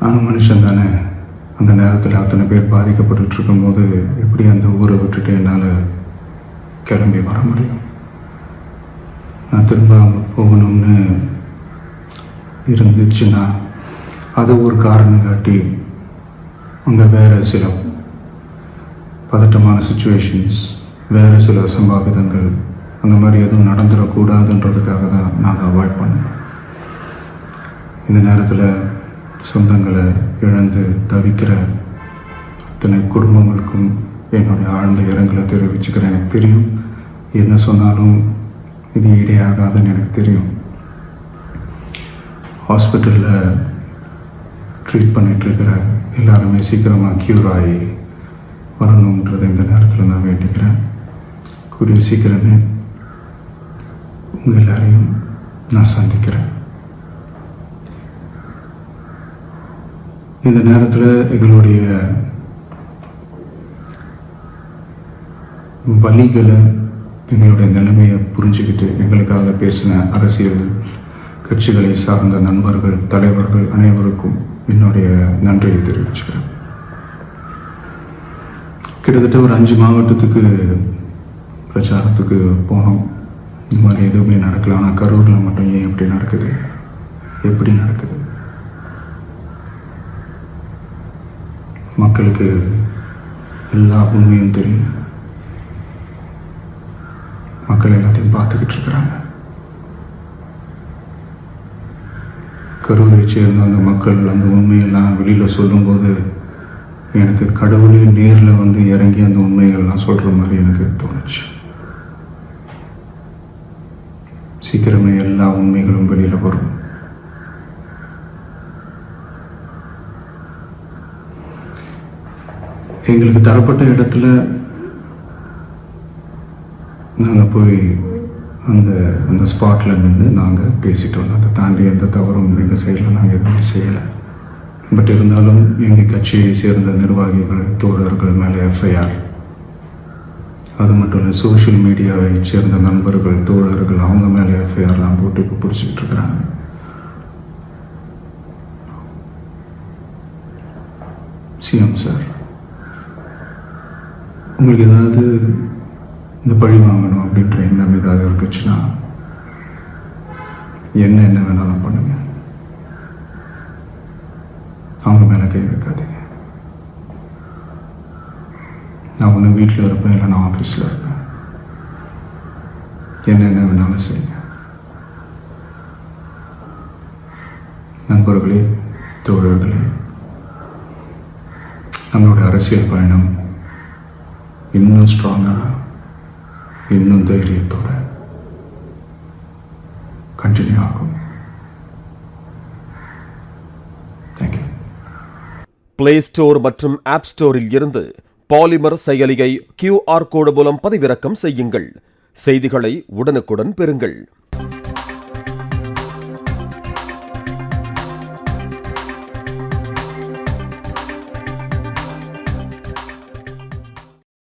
நானும் மனுஷன் தானே. அந்த நேரத்தில் அத்தனை பேர் பாதிக்கப்பட்டு இருக்கும்போது எப்படி அந்த ஊரை விட்டுட்டு என்னால் கிளம்பி வர முடியும்? நான் திரும்ப அங்கே போகணும்னு இருந்துச்சுன்னா அதை ஒரு காரணம் காட்டி அங்கே வேறு சில பதட்டமான சுச்சுவேஷன்ஸ், வேறு சில அசம்பாவிதங்கள் அந்த மாதிரி எதுவும் நடந்துடக்கூடாதுன்றதுக்காக தான் நாங்கள் அவாய்ட் பண்ணோம். இந்த நேரத்தில் சொந்தங்களை இழந்து தவிக்கிற அத்தனை குடும்பங்களுக்கும் என்னுடைய ஆழ்ந்த இரங்கலை தெரிவிச்சுக்கிறேன். எனக்கு தெரியும் என்ன சொன்னாலும் இது ஈடையாகாதுன்னு எனக்கு தெரியும். ஹாஸ்பிட்டலில் ட்ரீட் பண்ணிகிட்ருக்கிற எல்லாருமே சீக்கிரமாக க்யூர் ஆகி வரணுன்றது இந்த நேரத்தில் நான் வேண்டிக்கிறேன். கூடிய சீக்கிரமே உங்கள் எல்லாரையும் நான் சந்திக்கிறேன். இந்த நேரத்தில் எங்களுடைய வலிகளை, எங்களுடைய நிலைமையை புரிஞ்சுக்கிட்டு எங்களுக்காக பேசின அரசியல் கட்சிகளை சார்ந்த நண்பர்கள், தலைவர்கள் அனைவருக்கும் என்னுடைய நன்றியை தெரிவிச்சுக்கிறேன். கிட்டத்தட்ட ஒரு 5 மாவட்டத்துக்கு பிரச்சாரத்துக்கு போனோம். இந்த மாதிரி எதுவுமே நடக்கல. ஆனால் கரூரில் மட்டும் ஏன் எப்படி நடக்குது, எப்படி நடக்குது? மக்களுக்கு எல்லா உண்மையும் தெரியும். மக்கள் எல்லாத்தையும் பார்த்துக்கிட்டு இருக்கிறாங்க. கரூரை சேர்ந்த அந்த மக்கள் அந்த உண்மையெல்லாம் வெளியில் சொல்லும்போது எனக்கு கடவுளே நேரில் வந்து இறங்கி அந்த உண்மைகள்லாம் சொல்கிற மாதிரி எனக்கு தோணுச்சு. சீக்கிரமே எல்லா உண்மைகளும் வெளியில் வரும். எங்களுக்கு தரப்பட்ட இடத்துல நாங்கள் போய் அந்த ஸ்பாட்டில் நின்று நாங்கள் பேசிட்டு வந்தோம். அதை தாண்டி எந்த தவறும் எங்கள் சைடில் நாங்கள் எதுவுமே செய்யலை. பட் இருந்தாலும் எங்கள் கட்சியை சேர்ந்த நிர்வாகிகள், தோழர்கள் மேலே எஃப்ஐஆர், அது மட்டும் இல்லை சோஷியல் மீடியாவை சேர்ந்த நண்பர்கள், தோழர்கள் அவங்க மேலே எஃப்ஐஆர்லாம் போட்டு இப்போ பிடிச்சிக்கிட்டு இருக்கிறாங்க. சிஎம் சார், உங்களுக்கு ஏதாவது இந்த பழி வாங்கணும் அப்படின்ற எண்ணம் ஏதாவது இருந்துச்சுன்னா என்ன வேணாலும் பண்ணுங்க. அவங்க மேலே கை வைக்காதீங்க. நான் ஒன்று வீட்டில் இருப்பேன், இல்லை நான் ஆஃபீஸில் இருப்பேன். என்ன வேணாலும் செய்யுங்க. நண்பர்களே, தோழர்களே, நம்மளோட அரசியல் பயணம் இன்னும் ஸ்ட்ராங்காக, இன்னும் தைரியத்தோட கண்டினியூ ஆகும். தேங்க்யூ. பிளே ஸ்டோர் மற்றும் ஆப் ஸ்டோரில் இருந்து பாலிமர் செயலியை QR கோடு மூலம் பதிவிறக்கம் செய்யுங்கள். செய்திகளை உடனுக்குடன் பெறுங்கள்.